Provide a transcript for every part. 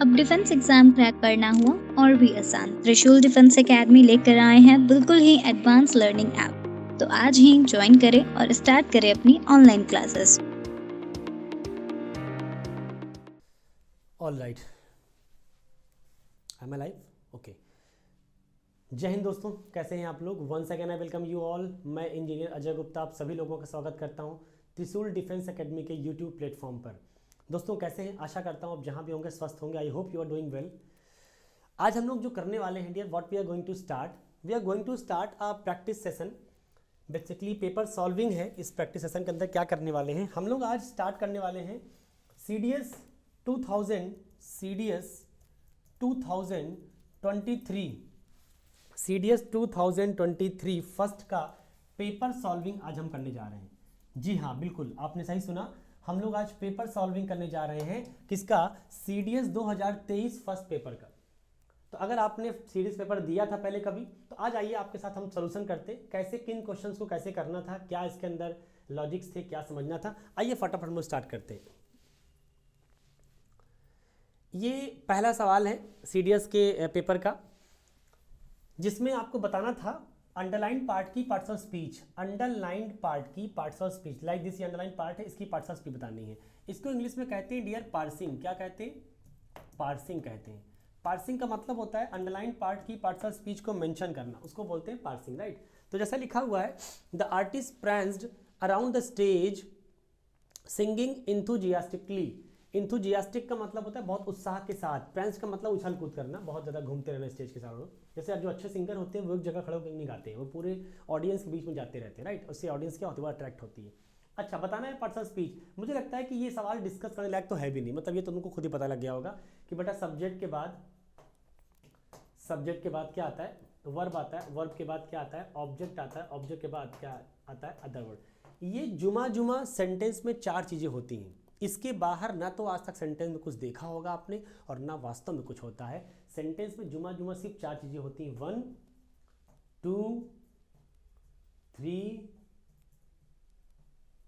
अब defence exam crack करना हुआ और भी आसान। त्रिशूल डिफेंस एकेडमी लेकर आए हैं बिल्कुल ही एडवांस लर्निंग ऐप। तो आज ही ज्वाइन करें और स्टार्ट करें अपनी online classes. All right, I am live. Okay, जय हिंद दोस्तों, कैसे हैं आप लोग। Once again I welcome you all. मैं इंजीनियर अजय गुप्ता आप सभी लोगों का स्वागत करता हूं त्रिशूल डिफेंस एकेडमी के यूट्यूब प्लेटफॉर्म पर। दोस्तों कैसे हैं, आशा करता हूं आप जहां भी होंगे स्वस्थ होंगे। I hope you are doing well. आज हम लोग जो करने वाले हैं dear, what we are going to start a practice session. Basically paper solving है। इस प्रैक्टिस सेशन के अंदर क्या करने वाले हैं हम लोग, आज स्टार्ट करने वाले हैं CDS 2023 फर्स्ट का पेपर सॉल्विंग आज हम करने जा रहे हैं। जी हाँ, बिल्कुल आपने सही सुना, हम लोग आज पेपर सॉल्विंग करने जा रहे हैं। किसका? CDS 2023 फर्स्ट पेपर का। तो अगर आपने सीरीज पेपर दिया था पहले कभी, तो आज आइए आपके साथ हम सोल्यूशन करते, कैसे किन क्वेश्चंस को कैसे करना था, क्या इसके अंदर लॉजिक्स थे, क्या समझना था। आइए फटाफट हम स्टार्ट करते हैं। ये पहला सवाल है CDS के पेपर का, जिसमें आपको बताना था अंडरलाइन पार्ट की parts of speech. Underlined part की parts of speech, like this underline part है, इसकी पार्ट्स ऑफ स्पीच बतानी है। इसको इंग्लिश में कहते हैं डियर पार्सिंग। क्या कहते हैं? पार्सिंग कहते हैं। पार्सिंग का मतलब होता है अंडरलाइन पार्ट की पार्ट्स ऑफ स्पीच को मेंशन करना, उसको बोलते हैं पार्सिंग, राइट। तो जैसा लिखा हुआ है, the artist pranced around the stage singing enthusiastically. Enthusiastic का मतलब होता है बहुत उत्साह के साथ। प्रेंस का मतलब उछल कूद करना, बहुत ज़्यादा घूमते रहना स्टेज के चारों। जैसे जो अच्छे सिंगर होते हैं वो एक जगह खड़े होकर नहीं गाते हैं, वो पूरे ऑडियंस के बीच में जाते रहते हैं, राइट। उससे ऑडियंस क्या होती है, वो अट्रैक्ट होती है। अच्छा, बताना है पार्ट्स ऑफ स्पीच। मुझे लगता है कि ये सवाल डिस्कस करने लायक तो है भी नहीं, मतलब ये तुमको खुद ही पता लग गया होगा कि बेटा सब्जेक्ट के बाद क्या आता है? वर्ब आता है। वर्ब के बाद क्या आता है? ऑब्जेक्ट आता है। ऑब्जेक्ट के बाद क्या आता है? Other word. ये जुमा सेंटेंस में चार चीज़ें होती हैं। इसके बाहर ना तो आज तक सेंटेंस में कुछ देखा होगा आपने, और ना वास्तव में कुछ होता है। सेंटेंस में जुमा सिर्फ चार चीज़ें होती हैं, 1 2 3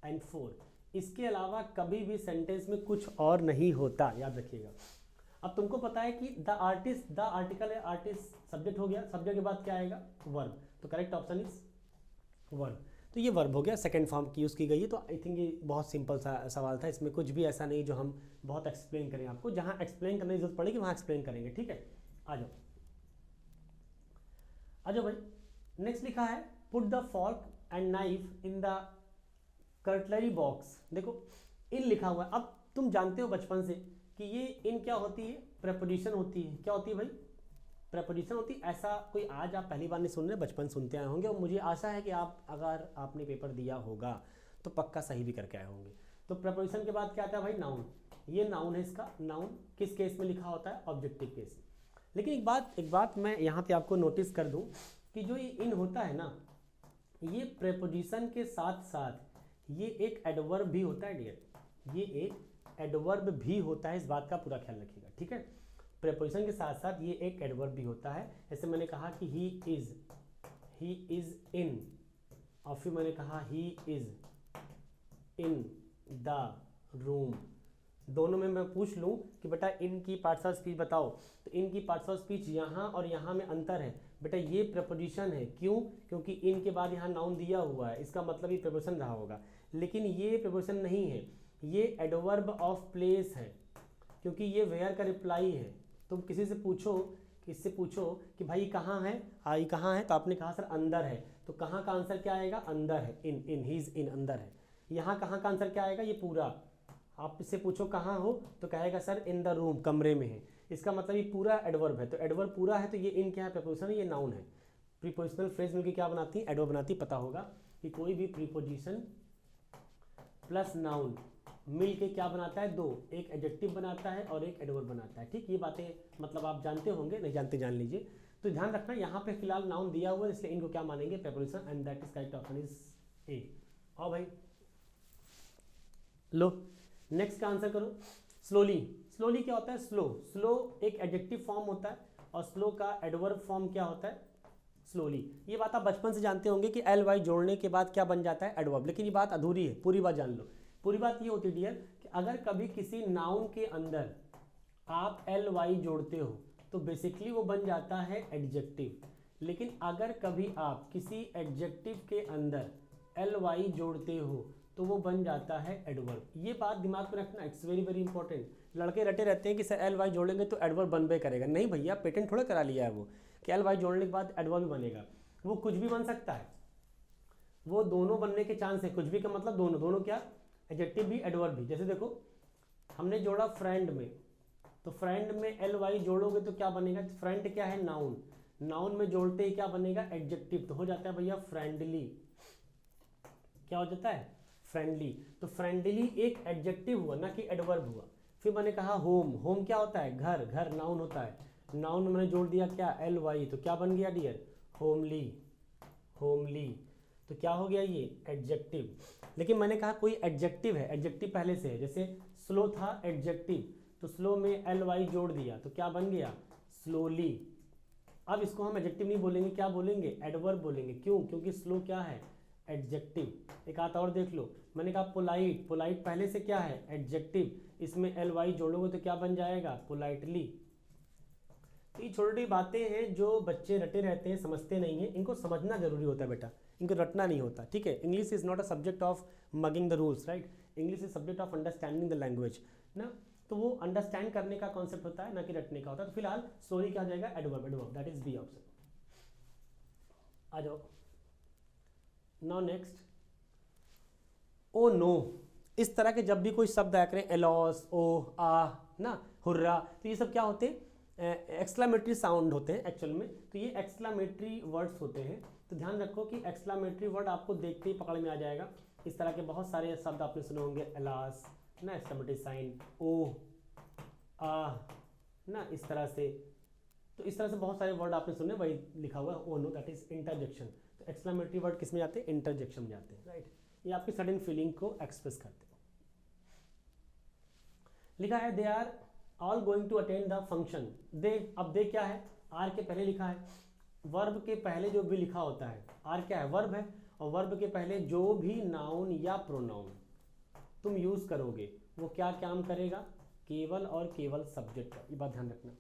एंड 4। इसके अलावा कभी भी सेंटेंस में कुछ और नहीं होता, याद रखिएगा। अब तुमको पता है कि द आर्टिस्ट, द आर्टिकल है, आर्टिस्ट सब्जेक्ट हो गया, सब्जेक्ट के बाद क्या आएगा? वर्ब। तो करेक्ट ऑप्शन इज वर्ब। तो ये वर्ब हो गया, सेकंड फॉर्म की यूज़ की गई है। तो आई थिंक ये बहुत सिंपल सा सवाल था, इसमें कुछ भी ऐसा नहीं जो हम बहुत एक्सप्लेन करें आपको। जहाँ एक्सप्लेन करने की जरूरत पड़ेगी वहाँ एक्सप्लेन करेंगे, ठीक है। आ जाओ भाई। नेक्स्ट लिखा है put the fork and knife in the cutlery box. देखो इन लिखा हुआ है। अब तुम जानते हो बचपन से कि ये इन क्या होती है? प्रेपोजिशन होती है। क्या होती है भाई? प्रेपोजिशन होती है। ऐसा कोई आज आप पहली बार नहीं सुन रहे, बचपन सुनते आए होंगे, और मुझे आशा है कि आप अगर आपने पेपर दिया होगा तो पक्का सही भी करके आए होंगे। तो प्रेपोजिशन के बाद क्या आता है भाई? नाउन। ये नाउन है। इसका नाउन किस केस में लिखा होता है? Objective case. लेकिन एक बात मैं यहाँ पे आपको नोटिस कर दूँ कि जो ये इन होता है ना, ये प्रेपोजिशन के साथ साथ ये एक एडवर्ब भी होता है डियर। ये एक एडवर्ब भी होता है, इस बात का पूरा ख्याल रखिएगा, ठीक है। प्रेपोजिशन के साथ साथ ये एक एडवर्ब भी होता है। जैसे मैंने कहा कि ही इज इन, और फिर मैंने कहा he is in the room. दोनों में मैं पूछ लूँ कि बेटा इन की पार्ट्स ऑफ स्पीच बताओ, तो इन की पार्ट्स ऑफ स्पीच यहाँ और यहाँ में अंतर है। बेटा ये प्रेपोजिशन है। क्यों? क्योंकि इन के बाद यहाँ नाउन दिया हुआ है, इसका मतलब ये प्रेपोजिशन रहा होगा। लेकिन ये प्रेपोजिशन नहीं है, ये एडवर्ब ऑफ प्लेस है, क्योंकि ये वेयर का रिप्लाई है। तुम किसी से पूछो, कि भाई कहाँ है, आई कहाँ है, तो आपने कहा सर अंदर है। तो कहाँ का आंसर क्या आएगा? अंदर है। इन ही इज इन, अंदर है। यहाँ कहाँ का आंसर क्या आएगा? ये पूरा। आप इससे पूछो कहाँ हो, तो कहेगा सर इन द रूम, कमरे में है। इसका मतलब ये पूरा एडवर्ब है। तो एडवर्ब पूरा है, तो ये इन क्या है? प्रीपोजिशन है, ये नाउन है। प्रीपोजिशनल फ्रेज मिलकर क्या बनाती है? एडवर्ब बनाती है। पता होगा कि कोई भी प्रीपोजिशन प्लस नाउन मिल के क्या बनाता है? दो, एक एडजेक्टिव बनाता है और एक एडवर्ब बनाता है, ठीक। ये बातें मतलब आप जानते होंगे, नहीं जानते जान लीजिए। तो ध्यान रखना, यहाँ पे फिलहाल नाउन दिया हुआ है, इसलिए इनको क्या मानेंगे? Preposition, and that is correct option is ए। और भाई लो नेक्स्ट का आंसर करो। स्लोली क्या होता है? स्लो एक एडजेक्टिव फॉर्म होता है, और स्लो का एडवर्ब फॉर्म क्या होता है? स्लोली। ये बात आप बचपन से जानते होंगे कि ly जोड़ने के बाद क्या बन जाता है? एडवर्ब। लेकिन ये बात अधूरी है, पूरी बात जान लो। पूरी बात ये होती है डियर कि अगर कभी किसी नाउन के अंदर आप एल वाई जोड़ते हो तो बेसिकली वो बन जाता है एडजेक्टिव। लेकिन अगर कभी आप किसी एडजेक्टिव के अंदर एल वाई जोड़ते हो तो वो बन जाता है एडवर्ब। ये बात दिमाग में रखना, इट्स वेरी वेरी इंपॉर्टेंट। लड़के रटे रहते हैं कि सर एल वाई जोड़ेंगे तो एडवर्ब बनबे करेगा। नहीं भैया, पेटेंट थोड़ा करा लिया है वो कि एल वाई जोड़ने के बाद एडवर्ब भी बनेगा। वो कुछ भी बन सकता है, वो दोनों बनने के चांस है। कुछ भी का मतलब दोनों, दोनों क्या, एडजेक्टिव भी एडवर्ब भी। जैसे देखो हमने जोड़ा फ्रेंड में, तो फ्रेंड में एल वाई जोड़ोगे तो क्या बनेगा, फ्रेंड क्या है, नाउन, नाउन में जोड़ते ही क्या बनेगा, एडजेक्टिव, तो हो जाता है भैया फ्रेंडली। क्या हो जाता है, फ्रेंडली। तो फ्रेंडली एक एडजेक्टिव हुआ ना कि एडवर्ब हुआ। फिर मैंने कहा होम, होम क्या होता है, घर, घर नाउन होता है, नाउन में मैंने जोड़ दिया क्या, एल वाई, तो क्या बन गया डियर, होमली, होमली। तो क्या हो गया ये, एडजेक्टिव। लेकिन मैंने कहा कोई एडजेक्टिव है, एडजेक्टिव पहले से है, जैसे स्लो था एडजेक्टिव, तो स्लो में एल वाई जोड़ दिया तो क्या बन गया, स्लोली। अब इसको हम एडजेक्टिव नहीं बोलेंगे, क्या बोलेंगे, एडवर्ब बोलेंगे। क्यों, क्योंकि स्लो क्या है, एडजेक्टिव। एक हाथ और देख लो, मैंने कहा पोलाइट, पोलाइट पहले से क्या है, एडजेक्टिव, इसमें एल वाई जोड़ोगे तो क्या बन जाएगा, पोलाइटली। तो ये छोटी बातें हैं जो बच्चे रटे रहते हैं, समझते नहीं हैं। इनको समझना जरूरी होता है बेटा, इनको रटना नहीं होता, ठीक है। English is not a subject of mugging the rules, right. English is subject of understanding the language ना। तो वो अंडरस्टैंड करने का कॉन्सेप्ट होता है, ना कि रटने का होता है। तो फिलहाल स्टोरी क्या हो जाएगा, adverb, adverb, that is B option. आ जाओ नाउ नेक्स्ट, ओ नो। इस तरह के जब भी कोई शब्द आया करें, एलॉस, ओ, आ ना, हुर्रा, तो ये सब क्या होते हैं, एक्सक्लामेटरी साउंड होते हैं एक्चुअल में। तो ये एक्सक्लामेटरी वर्ड्स होते हैं। तो ध्यान रखो कि एक्सक्लामेटरी वर्ड आपको देखते ही पकड़ में आ जाएगा। इस तरह के बहुत सारे शब्द आपने सुने होंगे, एलास ना, एक्सक्लामेटरी साइन, ओ, आ ना, इस तरह से। तो इस तरह से बहुत सारे वर्ड आपने सुने, वही लिखा हुआ है oh no, that is interjection. तो एक्सक्लामेटरी वर्ड किस में जाते हैं, इंटरजेक्शन में जाते हैं, राइट। ये आपकी सडन फीलिंग को एक्सप्रेस करते हैं। लिखा है they are all going to attend the function. They, अब दे क्या है, आर के पहले लिखा है, वर्ब के पहले जो भी लिखा होता है, आर क्या है, वर्ब है, और वर्ब के पहले जो भी नाउन या प्रोनाउन तुम यूज करोगे वो क्या काम करेगा, केवल और केवल सब्जेक्ट का। ये बात ध्यान रखना,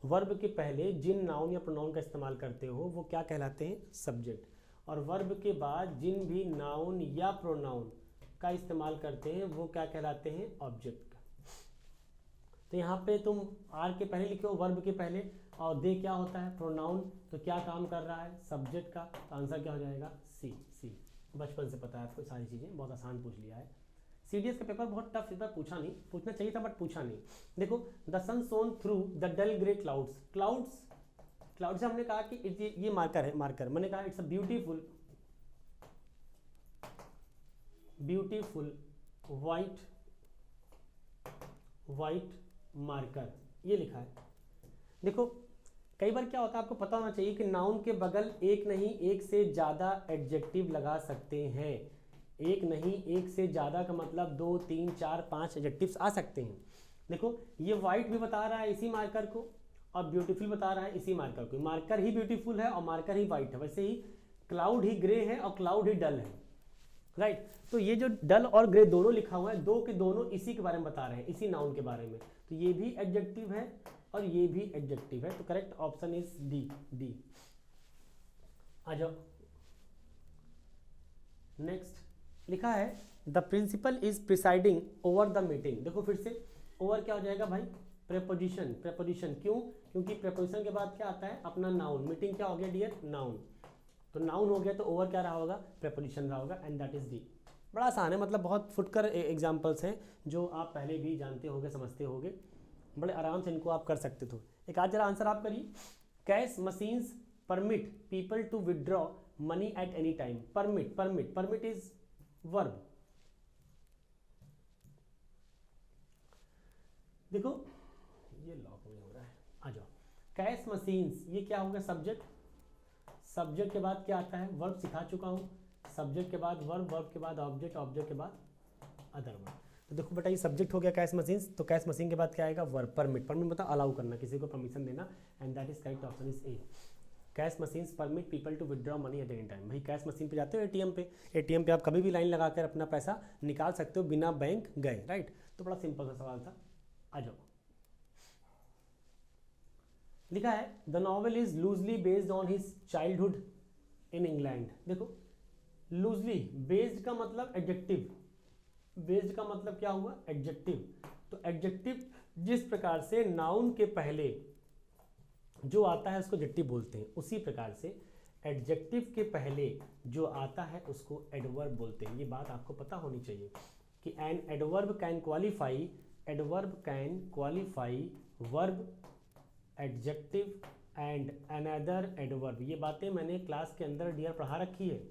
वर्ब के पहले जिन नाउन या प्रोनाउन का इस्तेमाल करते हो वो क्या कहलाते हैं, सब्जेक्ट। और वर्ब के बाद जिन भी नाउन या प्रोनाउन का इस्तेमाल करते हैं वो क्या कहलाते हैं, ऑब्जेक्ट। तो यहाँ पे तुम आर के पहले लिखे हो, वर्ब के पहले, और दे क्या होता है, प्रोनाउन, तो क्या काम कर रहा है, सब्जेक्ट का। तो आंसर क्या हो जाएगा, सी, सी। बचपन से पता है आपको सारी चीज़ें, बहुत आसान पूछ लिया है। सीडीएस का पेपर बहुत टफ, इस बार पूछा नहीं, पूछना चाहिए था बट पूछा नहीं। देखो, the sun shone through the dull grey clouds. Clouds, cloud से हमने कहा कि ये मार्कर है, मार्कर मैंने कहा it's a beautiful, beautiful white, white marker, ये लिखा है। देखो कई बार क्या होता है, आपको पता होना चाहिए कि नाउन के बगल एक नहीं एक से ज़्यादा एडजेक्टिव लगा सकते हैं। एक नहीं एक से ज़्यादा का मतलब 2, 3, 4, 5 एडजेक्टिव्स आ सकते हैं। देखो ये वाइट भी बता रहा है इसी मार्कर को, और ब्यूटीफुल बता रहा है इसी मार्कर को। मार्कर ही ब्यूटीफुल है और मार्कर ही वाइट है। वैसे ही क्लाउड ही ग्रे है और क्लाउड ही डल है, राइट। तो ये जो डल और ग्रे दोनों लिखा हुआ है, दो के दोनों इसी के बारे में बता रहे हैं, इसी नाउन के बारे में। तो ये भी एडजेक्टिव है और ये भी एडजेक्टिव है। तो correct option is D, D. आ जाओ नेक्स्ट, लिखा है the principal is presiding over the meeting. देखो फिर से, ओवर क्या हो जाएगा भाई, प्रेपोजिशन, प्रेपोजिशन। क्यों, क्योंकि प्रेपोजिशन के बाद क्या आता है, अपना नाउन। मीटिंग क्या हो गया डियर, नाउन। तो नाउन हो गया तो ओवर क्या रहा होगा, प्रेपोजिशन रहा होगा, एंड दैट इज डी। बड़ा आसान है, मतलब बहुत फुटकर एग्जाम्पल्स हैं जो आप पहले भी जानते होगे, समझते होगे, बड़े आराम से इनको आप कर सकते थे। एक आज जरा आंसर आप करिए, cash machines permit people to withdraw money at any time. Permit, permit, permit is verb. देखो ये लॉक में हो रहा है, आ जाओ। कैश मशीन्स, ये क्या होगा, सब्जेक्ट। सब्जेक्ट के बाद क्या आता है, वर्ब सिखा चुका हूँ। सब्जेक्ट के बाद वर्ब, वर्ब के बाद ऑब्जेक्ट, ऑब्जेक्ट के बाद अदर वर्ब। तो देखो बेटा ये सब्जेक्ट हो गया कैश मशीन्स, तो कैश मशीन के बाद क्या आएगा, वर्ब। परमिट, परमिट मतलब अलाउ करना, किसी को परमिशन देना, and that is correct option is A. Cash machines permit people to withdraw money at any time. भाई कैश मशीन पे जाते हो, एटीएम पे, एटीएम पे आप कभी भी लाइन लगाकर अपना पैसा निकाल सकते हो बिना बैंक गए, राइट। तो बड़ा सिंपल सा सवाल था। आ जाओ लिखा है the novel is loosely based on his childhood in England. देखो लूजली बेस्ड का मतलब एडजेक्टिव, बेस्ड का मतलब क्या हुआ एडजेक्टिव। तो एडजेक्टिव जिस प्रकार से नाउन के पहले जो आता है उसको एडजेक्टिव बोलते हैं, उसी प्रकार से एडजेक्टिव के पहले जो आता है उसको एडवर्ब बोलते हैं। ये बात आपको पता होनी चाहिए कि an adverb can qualify, adverb can qualify verb, adjective and another adverb. ये बातें मैंने क्लास के अंदर डियर पढ़ा रखी है।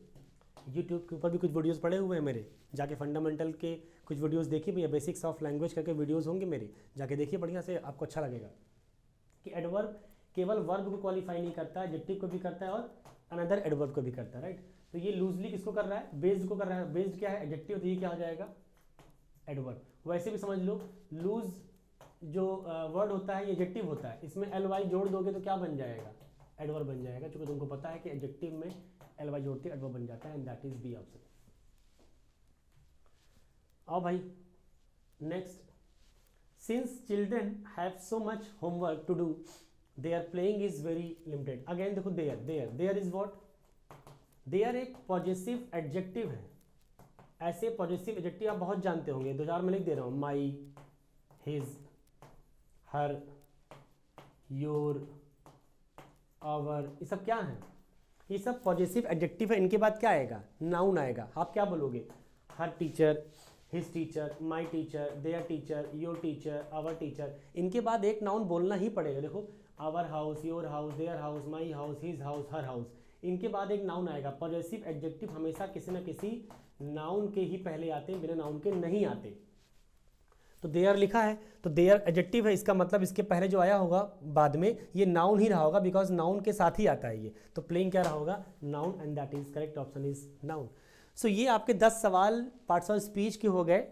यूट्यूब के ऊपर भी कुछ वीडियोस पड़े हुए हैं मेरे, जाके फंडामेंटल के कुछ वीडियोस देखिए भैया, बेसिक्स ऑफ लैंग्वेज करके वीडियोस होंगे मेरे, जाके देखिए बढ़िया से, आपको अच्छा लगेगा कि एडवर्ब केवल वर्ब को क्वालिफाई नहीं करता, एडजेक्टिव को भी करता है और अनदर एडवर्ब को भी करता है, राइट। तो ये लूजली किसको कर रहा है, बेस्ड को कर रहा है। बेस्ड क्या है एडजेक्टिव, तो ये क्या हो जाएगा एडवर्ब। वैसे भी समझ लो लूज जो वर्ड होता है ये एडजेक्टिव होता है, इसमें एल वाई जोड़ दोगे तो क्या बन जाएगा एडवर्ब बन जाएगा, क्योंकि तुमको पता है कि एडजेक्टिव में एल वाई जोड़ते एडवर्ब बन जाता है, and that is B option. आओ भाई next, since children have so much homework to do their playing is very limited. Again देखो there, there there is what, there एक पॉजिटिव एडजेक्टिव है। ऐसे पॉजिटिव एडजेक्टिव आप बहुत जानते होंगे, 2000 में लिख दे रहा हूँ, माई, हिज, हर, योर, आवर, ये सब क्या है, ये सब पॉजिटिव एडजेक्टिव है। इनके बाद क्या आएगा नाउन आएगा। आप क्या बोलोगे her teacher, his teacher, my teacher, their teacher, your teacher, our teacher. इनके बाद एक नाउन बोलना ही पड़ेगा। देखो our house, your house, their house, my house, his house, her house, इनके बाद एक नाउन आएगा। पॉजिटिव एडजेक्टिव हमेशा किसी न किसी नाउन के ही पहले आते हैं, बिना नाउन के नहीं आते। तो देयर लिखा है तो देयर एडजेक्टिव है, इसका मतलब इसके पहले जो आया होगा बाद में ये नाउन ही रहा होगा, बिकॉज नाउन के साथ ही आता है ये। तो प्लेइंग क्या रहा होगा noun, and that is correct option is noun. So ये आपके 10 सवाल पार्ट्स ऑफ स्पीच के हो गए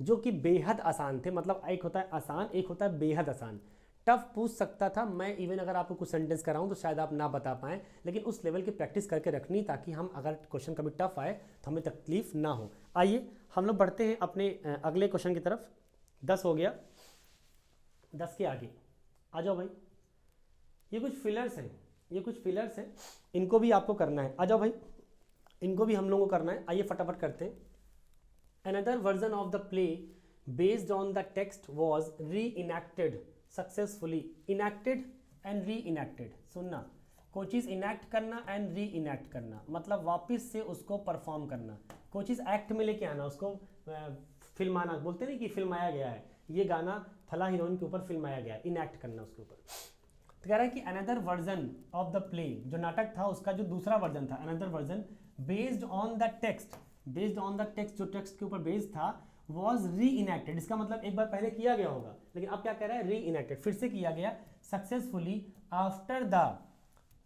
जो कि बेहद आसान थे। मतलब एक होता है आसान, एक होता है बेहद आसान। टफ पूछ सकता था मैं, इवन अगर आपको कुछ सेंटेंस कराऊं तो शायद आप ना बता पाएं, लेकिन उस लेवल की प्रैक्टिस करके रखनी ताकि हम अगर क्वेश्चन कभी टफ आए तो हमें तकलीफ ना हो। आइए हम लोग बढ़ते हैं अपने अगले क्वेश्चन की तरफ। 10 हो गया, 10 के आगे आ जाओ भाई। ये कुछ फिलर्स हैं, ये कुछ फिलर्स हैं, इनको भी आपको करना है। आ जाओ भाई, इनको भी हम लोगों को करना है। आइए फटाफट करते हैं। Another version of the play based on the text was री enacted successfully. Enacted and re enacted, सुनना, कोई चीज़ इनैक्ट करना एंड री इनैक्ट करना, मतलब वापस से उसको परफॉर्म करना। कोई चीज़ एक्ट में लेके आना, उसको फिल्माना, बोलते नहीं कि फिल्माया गया है, ये गाना फला हीरोइन के ऊपर फिल्माया गया है, इनैक्ट करना उसके ऊपर। तो कह रहा है कि another version of the play, जो नाटक था उसका जो दूसरा वर्जन था, another version based on the text, based on the text, जो टेक्स्ट के ऊपर बेस्ड था, वॉज री इनैक्टेड। इसका मतलब एक बार पहले किया गया होगा, लेकिन अब क्या कह रहा है री इनैक्टेड, फिर से किया गया successfully after the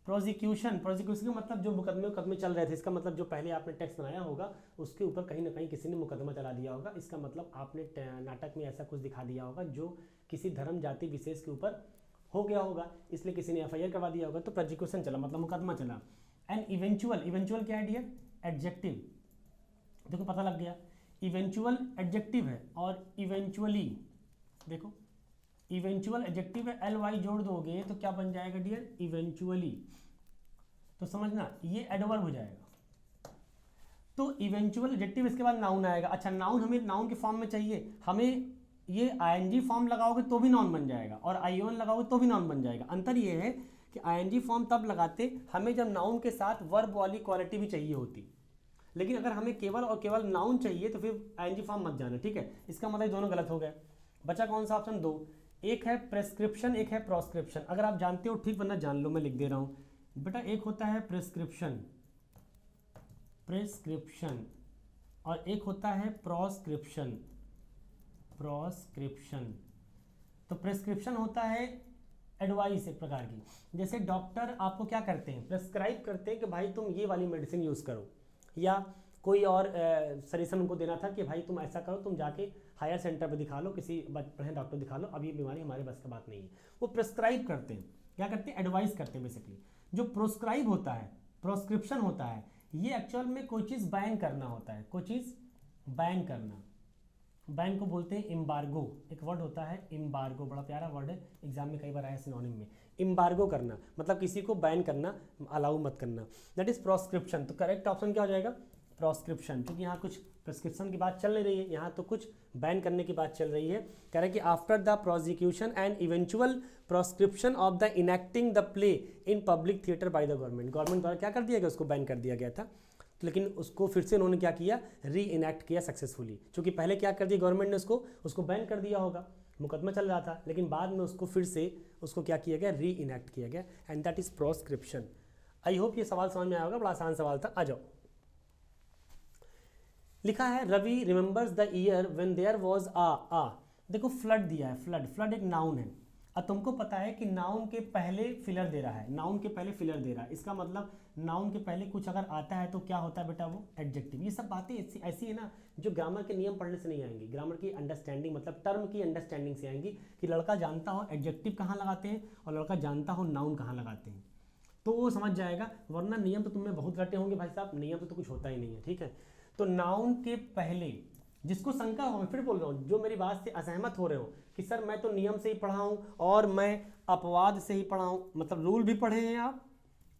prosecution. Prosecution का मतलब जो मुकदमे चल रहे थे, इसका मतलब जो पहले आपने टेक्स्ट बनाया होगा उसके ऊपर कहीं ना कहीं किसी ने मुकदमा चला दिया होगा। इसका मतलब आपने नाटक में ऐसा कुछ दिखा दिया होगा जो किसी धर्म जाति विशेष के ऊपर हो गया होगा, इसलिए किसी ने FIR करवा दिया होगा, तो प्रोसिक्यूशन चला, मतलब मुकदमा चला। एंड इवेंचुअल, इवेंचुअल क्या है डियर एडजेक्टिव, देखो पता लग गया, इवेंचुअल एडजेक्टिव है। और इवेंचुअली देखो इवेंचुअल एडजेक्टिव है, LY जोड़ दोगे तो क्या बन जाएगा डियर इवेंचुअली, तो समझना ये एडवर्ब हो जाएगा। तो इवेंचुअल एडजेक्टिव, इसके बाद नाउन आएगा। अच्छा नाउन हमें नाउन के फॉर्म में चाहिए, हमें ये ING फॉर्म लगाओगे तो भी नाउन बन जाएगा, और ION लगाओगे तो भी नाउन बन जाएगा। अंतर ये है कि ING फॉर्म तब लगाते हमें जब नाउन के साथ वर्ब वाली क्वालिटी भी चाहिए होती, लेकिन अगर हमें केवल और केवल नाउन चाहिए तो फिर ING फॉर्म मत जाना, ठीक है। इसका मतलब दोनों गलत हो गए। बचा कौन सा ऑप्शन, 2, एक है प्रेस्क्रिप्शन, एक है प्रोस्क्रिप्शन। अगर आप जानते हो ठीक, वरना जान लो, मैं लिख दे रहा हूँ बेटा। एक होता है प्रेस्क्रिप्शन, प्रेस्क्रिप्शन, और एक होता है प्रोस्क्रिप्शन, प्रोस्क्रिप्शन। तो प्रेस्क्रिप्शन होता है एडवाइस एक प्रकार की, जैसे डॉक्टर आपको क्या करते हैं प्रेस्क्राइब करते हैं कि भाई तुम ये वाली मेडिसिन यूज़ करो, या कोई और सजेशन उनको देना था कि भाई तुम ऐसा करो, तुम जाके हायर सेंटर पे दिखा लो, किसी बढ़िया डॉक्टर दिखा लो, अब ये बीमारी हमारे बस की बात नहीं है। वो प्रेस्क्राइब करते हैं, क्या करते हैं एडवाइस करते हैं बेसिकली। जो प्रोस्क्राइब होता है, प्रोस्क्रिप्शन होता है, ये एक्चुअल में कोई चीज़ बैन करना होता है, कोई चीज़ बैन करना, बैन को बोलते हैं एम्बार्गो, एक वर्ड होता है एम्बार्गो, बड़ा प्यारा वर्ड है, एग्जाम में कई बार आया सिनोनिम में। एम्बार्गो करना मतलब किसी को बैन करना, अलाउ मत करना। That is proscription. तो करेक्ट ऑप्शन क्या हो जाएगा? प्रोस्क्रिप्शन, क्योंकि यहाँ कुछ प्रिस्क्रिप्शन की बात चल नहीं रही है, यहाँ तो कुछ बैन करने की बात चल रही है। कह रहे कि after the prosecution and eventual proscription of the enacting the play in public theatre by the government, government द्वारा क्या कर दिया गया, उसको बैन कर दिया गया था। लेकिन उसको फिर से उन्होंने क्या किया, री इनेक्ट किया सक्सेसफुली। क्योंकि पहले क्या कर दिया गवर्नमेंट ने, उसको बैन कर दिया होगा, मुकदमा चल रहा था, लेकिन बाद में उसको फिर से उसको क्या किया गया, री इनेक्ट किया गया, and that is proscription. I hope ये सवाल समझ में आया होगा, बड़ा आसान सवाल था। आ जाओ, लिखा है Ravi remembers the year when there was a. देखो फ्लड दिया है, फ्लड एक नाउन है। अब तुमको पता है कि नाउन के पहले फिलर दे रहा है, नाउन के पहले फिलर दे रहा है, इसका मतलब नाउन के पहले कुछ अगर आता है तो क्या होता है बेटा, वो एडजेक्टिव। ये सब बातें ऐसी है ना जो ग्रामर के नियम पढ़ने से नहीं आएंगी, ग्रामर की अंडरस्टैंडिंग मतलब टर्म की अंडरस्टैंडिंग से आएंगी, कि लड़का जानता हो एडजेक्टिव कहाँ लगाते हैं और लड़का जानता हो नाउन कहाँ लगाते हैं, तो वो समझ जाएगा। वरना नियम तो तुमने बहुत रटे होंगे भाई साहब, नियम तो कुछ होता ही नहीं है, ठीक है। तो नाउन के पहले, जिसको शंका हो, मैं फिर बोल रहा हूँ, जो मेरी बात से असहमत हो रहे हो कि सर मैं तो नियम से ही पढ़ा हूँ और मैं अपवाद से ही पढ़ा हूँ, मतलब रूल भी पढ़े हैं आप,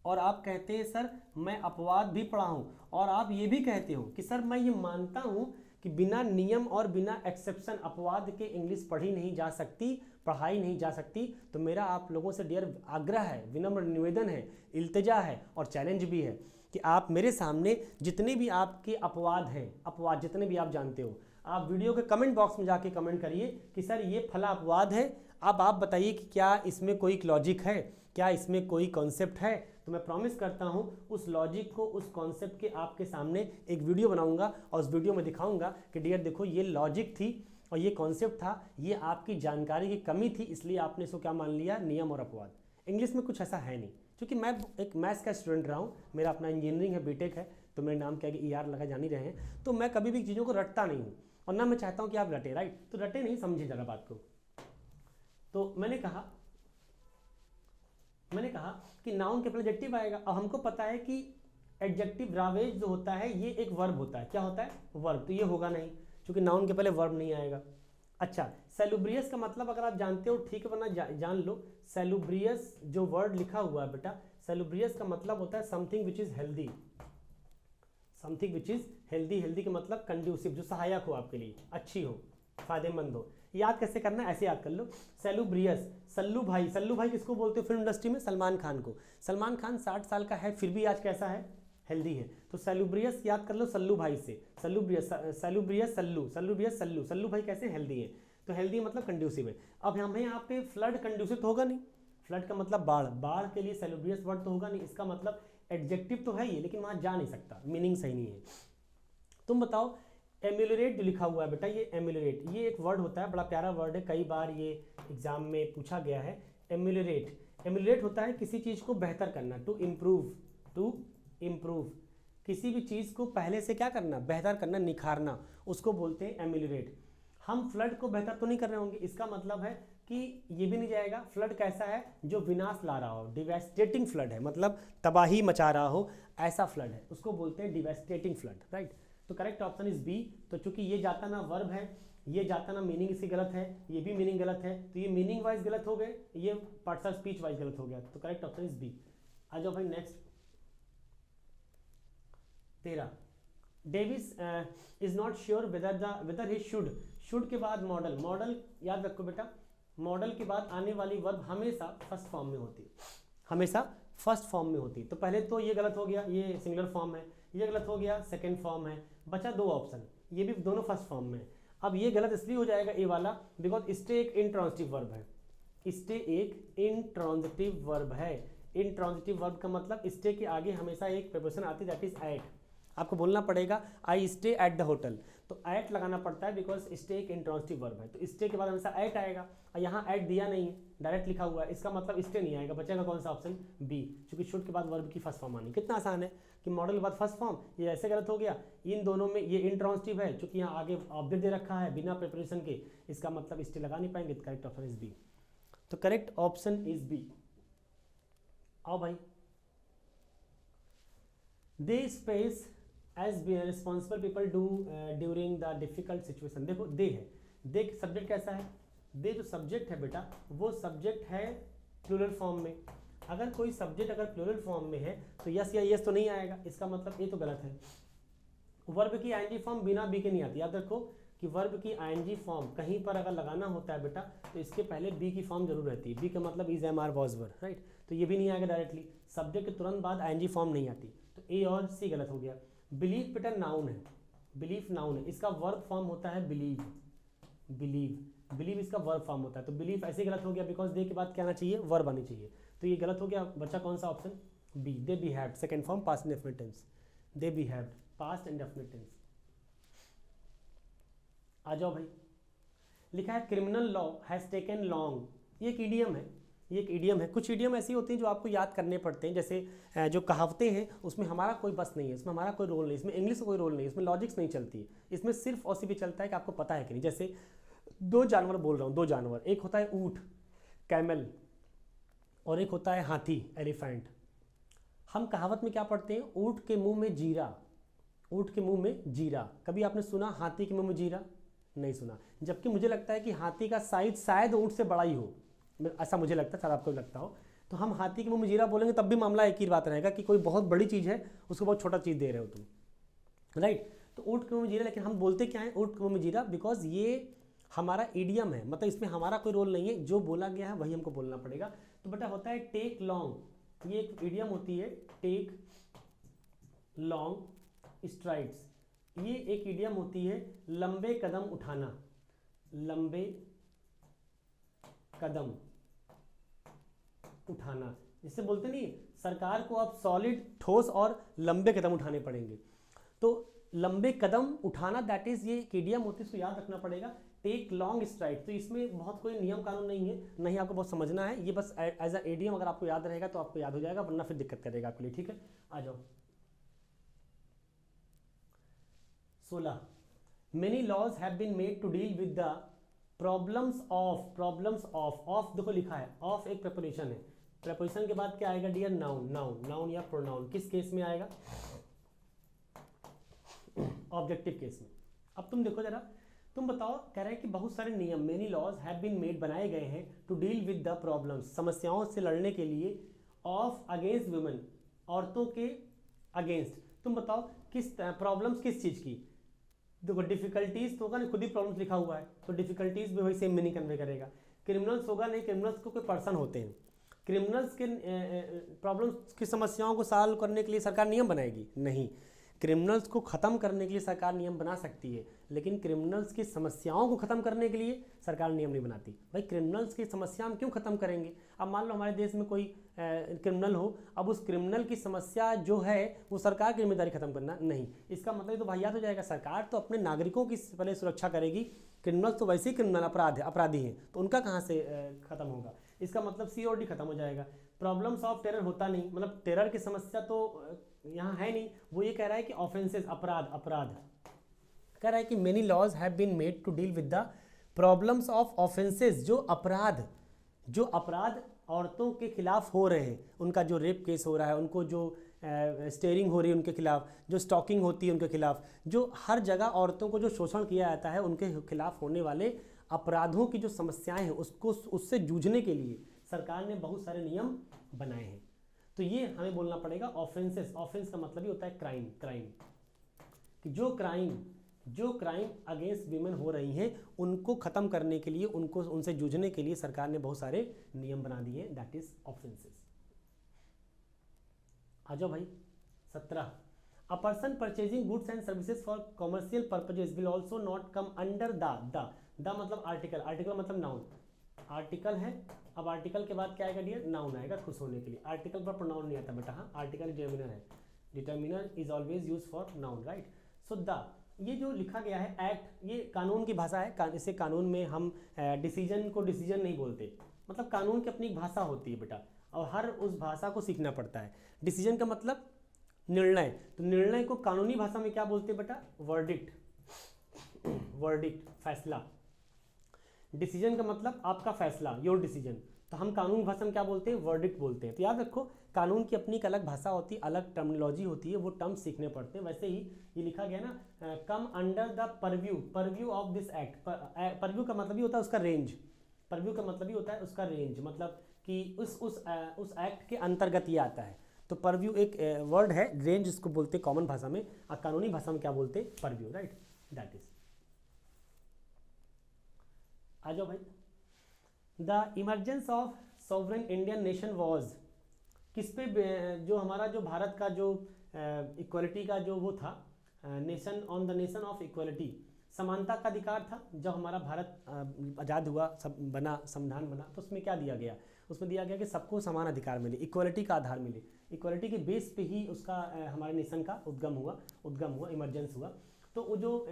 और आप कहते हैं सर मैं अपवाद भी पढ़ा हूँ, और आप ये भी कहते हो कि सर मैं ये मानता हूँ कि बिना नियम और बिना एक्सेप्शन अपवाद के इंग्लिश पढ़ी नहीं जा सकती, पढ़ाई नहीं जा सकती। तो मेरा आप लोगों से डियर आग्रह है, विनम्र निवेदन है, इल्तिजा है और चैलेंज भी है कि आप मेरे सामने जितने भी आपके अपवाद हैं, अपवाद जितने भी आप जानते हो, आप वीडियो के कमेंट बॉक्स में जाके कमेंट करिए कि सर ये फला अपवाद है। अब आप बताइए कि क्या इसमें कोई लॉजिक है, क्या इसमें कोई कॉन्सेप्ट है। तो मैं प्रॉमिस करता हूँ उस लॉजिक को, उस कॉन्सेप्ट के आपके सामने एक वीडियो बनाऊंगा और उस वीडियो में दिखाऊंगा कि डियर देखो ये लॉजिक थी और ये कॉन्सेप्ट था, ये आपकी जानकारी की कमी थी, इसलिए आपने इसको क्या मान लिया, नियम और अपवाद। इंग्लिश में कुछ ऐसा है नहीं, क्योंकि मैं एक मैथ्स का स्टूडेंट रहा हूँ, मेरा अपना इंजीनियरिंग है, बीटेक है, तो मेरे नाम क्या है ER लगा जान ही रहे हैं। तो मैं कभी भी चीज़ों को रटता नहीं हूँ और ना मैं चाहता हूँ कि आप रटे, राइट। तो रटे नहीं, समझे जरा बात को। तो मैंने कहा कि नाउन के पहले एडजेक्टिव आएगा। अब हमको पता है कि एडजेक्टिव रावेज जो होता है ये एक वर्ब होता है, क्या होता है, वर्ब। तो ये होगा नहीं, क्योंकि नाउन के पहले वर्ब नहीं आएगा। अच्छा, सेलुब्रियस का मतलब अगर आप जानते हो ठीक है, वरना जान लो। सेलुब्रियस जो वर्ड लिखा हुआ है बेटा, सेलुब्रियस का मतलब होता है something which is healthy, something which is healthy. Healthy का मतलब कंड्यूसिव, जो सहायक हो आपके लिए, अच्छी हो, फायदेमंद हो। याद कैसे करना है, ऐसे याद कर लो। सेलुब्रियस, सल्लू भाई, सल्लू भाई किसको बोलते हो फिल्म इंडस्ट्री में, सलमान खान को। सलमान खान 60 साल का है फिर भी आज कैसा है, हेल्दी है। तो सेलुब्रियस याद कर लो सल्लू भाई से, सेलुब्रियस सल्लू, सेलुब्रियस सल्लू, सल्लू भाई कैसे, हेल्दी है। तो हेल्दी मतलब कंड्यूसिव है। अब हमें यहाँ पे फ्लड कंड्यूसिव तो होगा नहीं, फ्लड का मतलब बाढ़, बाढ़ के लिए सेलुब्रियस वर्ड तो होगा नहीं, इसका मतलब एडजेक्टिव तो है ही, लेकिन वहाँ जा नहीं सकता, मीनिंग सही नहीं है। तुम बताओ, एम्यूलरेट जो लिखा हुआ है बेटा, ये एम्यूलरेट, ये एक वर्ड होता है, बड़ा प्यारा वर्ड है, कई बार ये एग्जाम में पूछा गया है। एम्यूलरेट, एम्यूलरेट होता है किसी चीज़ को बेहतर करना, टू इम्प्रूव, टू इम्प्रूव, किसी भी चीज़ को पहले से क्या करना, बेहतर करना, निखारना, उसको बोलते हैं एम्यूलरेट। हम फ्लड को बेहतर तो नहीं कर रहे होंगे, इसका मतलब है कि ये भी नहीं जाएगा। फ्लड कैसा है, जो विनाश ला रहा हो, डिवेस्टेटिंग फ्लड है, मतलब तबाही मचा रहा हो, ऐसा फ्लड है, उसको बोलते हैं डिवेस्टेटिंग फ्लड, राइट। तो करेक्ट ऑप्शन इज बी। तो चूंकि ये जाता ना वर्ब है, ये जाता ना मीनिंग इसकी गलत है, ये भी मीनिंग गलत है, तो ये मीनिंग वाइज गलत हो गए, ये पार्ट्स ऑफ स्पीच वाइज गलत हो गया। तो करेक्ट ऑप्शन इज बी। आ जाओ भाई next. 13, Davis is not sure whether he should के बाद मॉडल, मॉडल याद रखो बेटा, मॉडल के बाद आने वाली वर्ब हमेशा फर्स्ट फॉर्म में होती है, हमेशा फर्स्ट फॉर्म में होती है। तो पहले तो ये गलत हो गया, ये सिंगुलर फॉर्म है, ये गलत हो गया, सेकंड फॉर्म है, बचा 2 ऑप्शन, ये भी दोनों फर्स्ट फॉर्म में है। अब ये गलत इसलिए हो जाएगा ए वाला, बिकॉज स्टे एक इंट्रांजिटिव वर्ब है, स्टे एक इंट्रांजिटिव वर्ब है। इंट्रांजिटिव वर्ब का मतलब स्टे के आगे हमेशा एक प्रीपोजिशन आती है, दैट इज एट। आपको बोलना पड़ेगा I stay at the hotel, तो एट लगाना पड़ता है, बिकॉज स्टे एक इंट्रांजिटिव वर्ब है, तो स्टे के बाद हमेशा एट आएगा, और यहाँ एट दिया नहीं है, डायरेक्ट लिखा हुआ है, इसका मतलब स्टे नहीं आएगा, बचेगा कौन सा ऑप्शन, बी, क्योंकि शुड के बाद वर्ब की फर्स्ट फॉर्म आनी। कितना आसान है कि मॉडल के बाद फर्स्ट फॉर्म, ये ऐसे गलत हो गया, इन दोनों में ये इंट्रांजिटिव है, चूंकि यहाँ आगे ऑब्जेक्ट दे रखा है बिना प्रिपरेशन के, इसका मतलब स्टे लगा नहीं पाएंगे, तो करेक्ट ऑप्शन इज बी। तो करेक्ट ऑप्शन इज बी। आओ भाई, they space as responsible people do during the difficult situation. देखो दे है, दे सब्जेक्ट कैसा है, दे जो सब्जेक्ट है बेटा वो सब्जेक्ट है प्लूरल फॉर्म में। अगर कोई सब्जेक्ट अगर प्लूरल फॉर्म में है तो यस या यस तो नहीं आएगा, इसका मतलब ये तो गलत है। वर्ब की आईएनजी फॉर्म बिना बी के नहीं आती। याद रखो कि वर्ब की आईएनजी फॉर्म कहीं पर अगर लगाना होता है बेटा तो इसके पहले बी की फॉर्म जरूर रहती है। बी का मतलब is am are was were, right. तो ये भी नहीं आएगा डायरेक्टली, सब्जेक्ट के तुरंत बाद आईएनजी फॉर्म नहीं आती, तो ए और सी गलत हो गया। बिलीव बेटा नाउन है, बिलीव नाउन है, इसका वर्ब फॉर्म होता है बिलीव, बिलीव, बिलीव इसका वर्ब फॉर्म होता है। तो बिलीव ऐसे गलत हो गया बिकॉज दे के बाद क्या आना चाहिए, वर्ब आनी चाहिए, तो ये गलत हो गया। बच्चा कौन सा option, B, they behaved, second form past indefinite tense, they behaved past indefinite tense. आ जाओ भाई, लिखा है criminal law has taken long, ये एक ईडियम है, ये एक ईडियम है। कुछ ईडियम ऐसी होती हैं जो आपको याद करने पड़ते हैं, जैसे जो कहावतें हैं उसमें हमारा कोई बस नहीं है, इसमें हमारा कोई रोल नहीं, इसमें इंग्लिश का कोई रोल नहीं, इसमें लॉजिक्स नहीं चलती, इसमें सिर्फ और सिर्फ चलता है कि आपको पता है कि नहीं। जैसे दो जानवर बोल रहा हूँ, दो जानवर, एक होता है ऊँट कैमल और एक होता है हाथी एलिफेंट। हम कहावत में क्या पढ़ते हैं, ऊँट के मुंह में जीरा, ऊँट के मुंह में जीरा। कभी आपने सुना हाथी के मुंह में जीरा, नहीं सुना। जबकि मुझे लगता है कि हाथी का साइज शायद ऊँट से बड़ा ही हो, ऐसा मुझे लगता है, शायद आपको लगता हो। तो हम हाथी के मुंह में जीरा बोलेंगे तब भी मामला एक ही बात रहेगा कि कोई बहुत बड़ी चीज़ है उसको बहुत छोटा चीज़ दे रहे हो तुम, राइट। तो ऊँट के मुंह में जीरा, लेकिन हम बोलते क्या है ऊँट के मुंह में जीरा, बिकॉज ये हमारा ईडियम है, मतलब इसमें हमारा कोई रोल नहीं है, जो बोला गया है वही हमको बोलना पड़ेगा। तो बेटा होता है टेक लॉन्ग, ये एक ईडियम होती है, टेक लॉन्ग स्ट्राइड्स, ये एक ईडियम होती है लंबे कदम उठाना, लंबे कदम उठाना, जिससे बोलते नहीं सरकार को अब सॉलिड ठोस और लंबे कदम उठाने पड़ेंगे। तो लंबे कदम उठाना दैट इज ये ईडियम होती है, इसको याद रखना पड़ेगा। टेक लॉन्ग स्ट्राइड, तो इसमें बहुत कोई नियम कानून नहीं है, नहीं आपको बहुत समझना है, ये बस एज अ ईडियम अगर आपको याद रहेगा तो आपको याद हो जाएगा, वरना फिर दिक्कत करेगा आपके लिए, ठीक है। आ जाओ 16, many laws have been made to deal with the problems of, देखो लिखा है ऑफ एक प्रेपोजिशन है, प्रेपोजिशन के बाद क्या आएगा डियर, नाउन, नाउन या प्रोनाउन। किस केस में आएगा, ऑब्जेक्टिव केस में। अब तुम देखो जरा, तुम बताओ, कह रहे हैं कि बहुत सारे नियम, many laws have been made, बनाए गए हैं, to deal with the problems, समस्याओं से लड़ने के लिए, ऑफ अगेंस्ट वुमेन, औरतों के अगेंस्ट। तुम बताओ किस प्रॉब्लम्स किस चीज़ की, देखो डिफिकल्टीज तो होगा नहीं, खुद ही प्रॉब्लम्स लिखा हुआ है, तो डिफिकल्टीज भी वही सेम मीनिंग कन्वे करेगा। क्रिमिनल्स होगा नहीं, क्रिमिनल्स को कोई पर्सन होते हैं, क्रिमिनल्स के प्रॉब्लम्स की समस्याओं को सॉल्व करने के लिए सरकार नियम बनाएगी नहीं, क्रिमिनल्स को ख़त्म करने के लिए सरकार नियम बना सकती है, लेकिन क्रिमिनल्स की समस्याओं को ख़त्म करने के लिए सरकार नियम नहीं बनाती। भाई क्रिमिनल्स की समस्या हम क्यों ख़त्म करेंगे, अब मान लो हमारे देश में कोई क्रिमिनल हो, अब उस क्रिमिनल की समस्या जो है वो सरकार की जिम्मेदारी खत्म करना नहीं, इसका मतलब तो वाहियात हो जाएगा। सरकार तो अपने नागरिकों की पहले सुरक्षा करेगी, क्रिमिनल्स तो वैसे ही क्रिमिनल अपराधी हैं, तो उनका कहाँ से खत्म होगा, इसका मतलब सी और डी खत्म हो जाएगा। प्रॉब्लम्स ऑफ टेरर होता नहीं, मतलब टेरर की समस्या तो यहाँ है नहीं, वो ये कह रहा है कि ऑफेंसेस, अपराध कह रहा है कि many laws have been made to deal with the problems of offences, जो अपराध औरतों के खिलाफ हो रहे हैं, उनका जो रेप केस हो रहा है, उनको जो स्टेयरिंग हो रही है उनके खिलाफ, जो स्टॉकिंग होती है उनके खिलाफ, जो हर जगह औरतों को जो शोषण किया जाता है उनके खिलाफ होने वाले अपराधों की जो समस्याएं हैं उससे जूझने के लिए सरकार ने बहुत सारे नियम बनाए हैं। तो ये हमें बोलना पड़ेगा ऑफेंसेस, ऑफेंस का मतलब ही होता है क्राइम, कि जो क्राइम अगेंस्ट वीमेन हो रही हैं उनको ख़त्म करने के लिए, उनसे जूझने के लिए सरकार ने बहुत सारे नियम बना दिए, दैट इज ऑफेंसेस। आ जाओ भाई 17, a person purchasing goods and services for commercial purposes will also not come under the मतलब आर्टिकल मतलब नाउन, आर्टिकल है, अब आर्टिकल के बाद क्या आएगा डियर, नाउन आएगा खुश होने के लिए, आर्टिकल पर प्रोनाउन नहीं आता बेटा, हाँ आर्टिकल डिटर्मिनर है, determiner is always use for noun, right. So the, ये जो लिखा गया है एक्ट, ये कानून की भाषा है, इसे कानून में हम डिसीजन को डिसीजन नहीं बोलते, मतलब कानून की अपनी भाषा होती है बेटा, और हर उस भाषा को सीखना पड़ता है। डिसीजन का मतलब निर्णय, तो निर्णय को कानूनी भाषा में क्या बोलते हैं बेटा, वर्डिक्ट, फैसला। डिसीजन का मतलब आपका फैसला, योर डिसीजन, तो हम कानून भाषा में क्या बोलते हैं, वर्डिक्ट बोलते हैं। तो याद रखो कानून की अपनी एक अलग भाषा होती है, अलग टर्मिनोलॉजी होती है, वो टर्म्स सीखने पड़ते हैं। वैसे ही ये लिखा गया ना, come under the purview of this act. Purview का मतलब ही होता है उसका रेंज, परव्यू का मतलब ही होता है उसका रेंज, मतलब कि उस एक्ट के अंतर्गत ये आता है। तो परव्यू एक वर्ड है, रेंज इसको बोलते हैं कॉमन भाषा में, और कानूनी भाषा में क्या बोलते हैं, परव्यू, राइट, दैट इज। आ जाओ भाई। The emergence of sovereign Indian nation was, किस पे जो हमारा जो भारत का जो इक्वलिटी का जो वो था, nation on the nation of equality, समानता का अधिकार था। जब हमारा भारत आज़ाद हुआ, सब बना, संविधान बना, तो उसमें क्या दिया गया, उसमें दिया गया कि सबको समान अधिकार मिले, इक्वलिटी का आधार मिले, इक्वलिटी के बेस पे ही उसका हमारे नेशन का उद्गम हुआ, इमरजेंस हुआ। तो वो जो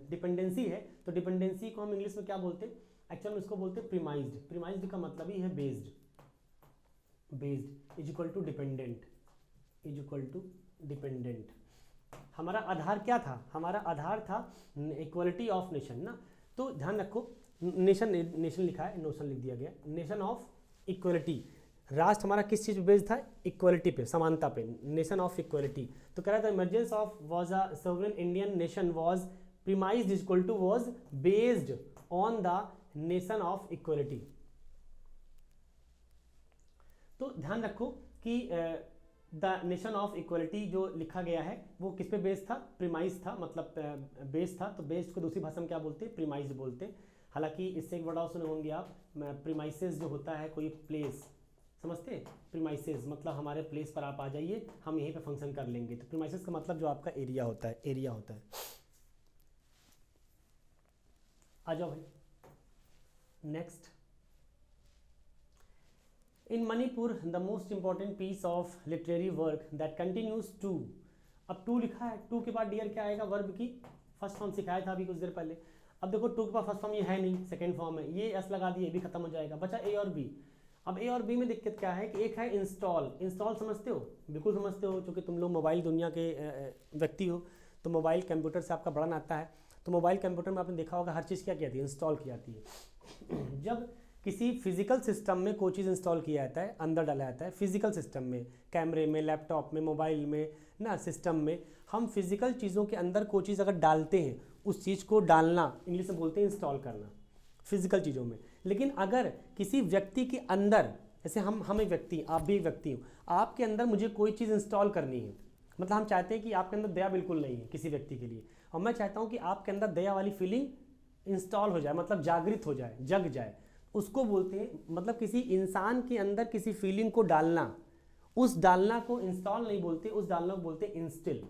डिपेंडेंसी है, तो डिपेंडेंसी को हम इंग्लिश में क्या बोलते हैं, एक्चुअल में इसको बोलते हैं प्रीमाइज्ड। प्रीमाइज्ड का मतलब ही है based, based is equal to dependent, is equal to dependent. हमारा आधार क्या था, हमारा आधार था इक्वलिटी ऑफ नेशन ना। तो ध्यान रखो, नेशन लिखा है, नोशन लिख दिया गया, नेशन ऑफ इक्वलिटी। राष्ट्र हमारा किस चीज़ पे बेस्ड था, इक्वलिटी पे, समानता पे, नेशन ऑफ इक्वलिटी। तो कह रहा था emergence of was a sovereign Indian nation was premised is equal to was based on the nation of equality. तो ध्यान रखो कि द नेशन ऑफ इक्वलिटी जो लिखा गया है वो किस पे बेस्ड था, प्रीमाइज था, मतलब बेस्ड था। तो बेस्ड को दूसरी भाषा में क्या बोलते हैं, प्रीमाइज बोलते हैं। हालांकि इससे एक वर्ड और सुने होंगे आप, प्रीमाइसेस जो होता है कोई प्लेस, समझते हैं, प्रीमाइसेस मतलब हमारे प्लेस पर आप आ जाइए, हम यहीं पे फंक्शन कर लेंगे। तो प्रीमाइसेस का मतलब जो आपका एरिया होता है, एरिया होता है। आ जाओ भाई next. In Manipur the most important piece of literary work that continues to, अब टू लिखा है, टू के बाद डियर क्या आएगा, वर्ब की फर्स्ट फॉर्म सिखाया था अभी कुछ देर पहले। अब देखो टू के बाद फर्स्ट फॉर्म ये है नहीं, सेकंड फॉर्म है, ये एस लगा दिए, ये भी खत्म हो जाएगा, बचा ए और बी। अब ए और बी में दिक्कत क्या है कि एक है इंस्टॉल, इंस्टॉल समझते हो, बिल्कुल समझते हो, क्योंकि तुम लोग मोबाइल दुनिया के व्यक्ति हो, तो मोबाइल कंप्यूटर से आपका बड़ा नाता है। तो मोबाइल कंप्यूटर में आपने देखा होगा हर चीज़ क्या कहती है, इंस्टॉल की जाती है। जब किसी फिजिकल सिस्टम में कोई चीज़ इंस्टॉल किया जाता है, अंदर डाला जाता है, फिजिकल सिस्टम में, कैमरे में, लैपटॉप में, मोबाइल में ना, सिस्टम में हम फिजिकल चीज़ों के अंदर कोई चीज़ अगर डालते हैं, उस चीज़ को डालना इंग्लिश में बोलते हैं इंस्टॉल करना, फिजिकल चीज़ों में। लेकिन अगर किसी व्यक्ति के अंदर, जैसे हम एक व्यक्ति, आप भी एक व्यक्ति हो, आपके अंदर मुझे कोई चीज़ इंस्टॉल करनी है, मतलब हम चाहते हैं कि आपके अंदर दया बिल्कुल नहीं है किसी व्यक्ति के लिए, और मैं चाहता हूँ कि आपके अंदर दया वाली फीलिंग इंस्टॉल हो जाए, मतलब जागृत हो जाए, जग जाए, उसको बोलते हैं, मतलब किसी इंसान के अंदर किसी फीलिंग को डालना, उस डालना को इंस्टॉल नहीं बोलते, उस डालना को बोलते हैं इंस्टिल।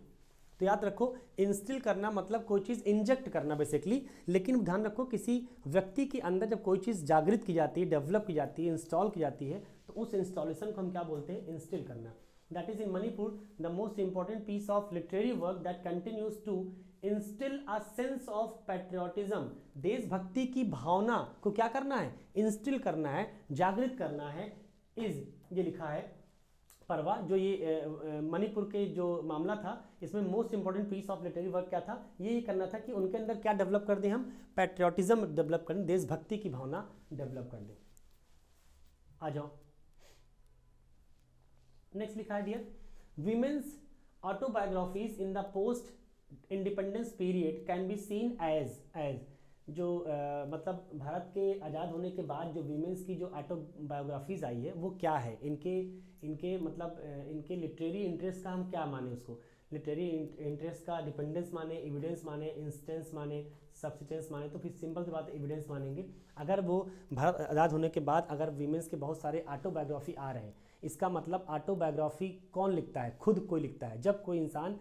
तो याद रखो इंस्टिल करना मतलब कोई चीज़ इंजेक्ट करना बेसिकली। लेकिन ध्यान रखो किसी व्यक्ति के अंदर जब कोई चीज़ जागृत की जाती है, डेवलप की जाती है, इंस्टॉल की जाती है, तो उस इंस्टॉलेशन को हम क्या बोलते हैं, इंस्टिल करना। That is in Manipur the most important piece of literary work that continues to instil a sense of patriotism. देशभक्ति की भावना को क्या करना है, इंस्टिल करना है, जागृत करना है। इज ये लिखा है परवा, जो ये मणिपुर के जो मामला था, इसमें most important piece of literary work क्या था, ये करना था कि उनके अंदर क्या डेवलप कर दें, हम पैट्रियोटिज्म डेवलप कर दें, देशभक्ति की भावना डेवलप कर दें। आ जाओ नेक्स्ट लिखा है dear, women's autobiographies in the post independence period can be seen as जो मतलब भारत के आज़ाद होने के बाद जो वीमेंस की जो ऑटोबायोग्राफीज आई है वो क्या है, इनके मतलब इनके लिटरेरी इंटरेस्ट का हम क्या माने उसको, लिटरेरी इंटरेस्ट का डिपेंडेंस माने, एविडेंस माने, इंस्टेंस माने, सब्सिस्टेंस माने। तो फिर सिंपल सी बात है एविडेंस मानेंगे। अगर वो भारत आज़ाद होने के बाद अगर वीमेंस के बहुत सारे ऑटोबायोग्राफी आ रहे हैं, इसका मतलब ऑटोबायोग्राफी कौन लिखता है, खुद कोई लिखता है। जब कोई इंसान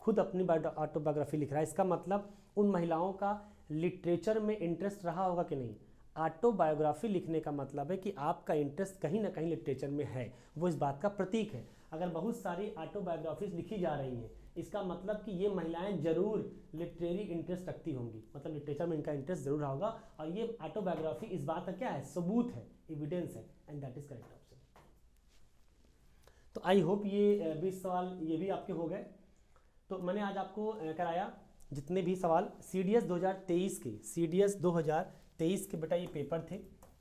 खुद अपनी ऑटोबायोग्राफी लिख रहा है, इसका मतलब उन महिलाओं का लिटरेचर में इंटरेस्ट रहा होगा कि नहीं। ऑटोबायोग्राफी लिखने का मतलब है कि आपका इंटरेस्ट कहीं ना कहीं लिटरेचर में है, वो इस बात का प्रतीक है। अगर बहुत सारी ऑटोबायोग्राफीज लिखी जा रही हैं, इसका मतलब कि ये महिलाएं जरूर लिटरेरी इंटरेस्ट रखती होंगी, मतलब लिटरेचर में इनका इंटरेस्ट जरूर रहा होगा। और ये ऑटोबायोग्राफी इस बात का क्या है, सबूत है, एविडेंस है, and that is correct option. तो आई होप ये 20 सवाल ये भी आपके हो गए। तो मैंने आज आपको कराया जितने भी सवाल CDS 2023 के, CDS 2023 के बेटा ये पेपर थे,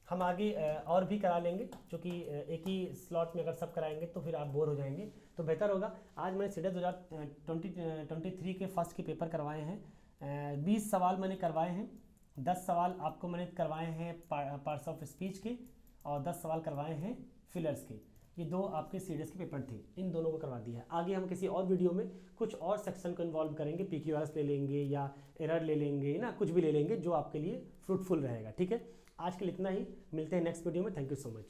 हम आगे और भी करा लेंगे, क्योंकि एक ही स्लॉट में अगर सब कराएंगे तो फिर आप बोर हो जाएंगे, तो बेहतर होगा। आज मैंने सीधे 2023 के फर्स्ट के पेपर करवाए हैं। 20 सवाल मैंने करवाए हैं। 10 सवाल आपको मैंने करवाए हैं पार्ट्स ऑफ स्पीच के, और 10 सवाल करवाए हैं फिलर्स के। ये 2 आपके सीडीएस के पेपर थे, इन दोनों को करवा दिया है। आगे हम किसी और वीडियो में कुछ और सेक्शन को इन्वॉल्व करेंगे, PQRS ले लेंगे या एरर ले लेंगे ना, कुछ भी ले लेंगे जो आपके लिए फ्रूटफुल रहेगा। ठीक है, आज के लिए इतना ही, मिलते हैं नेक्स्ट वीडियो में। Thank you so much.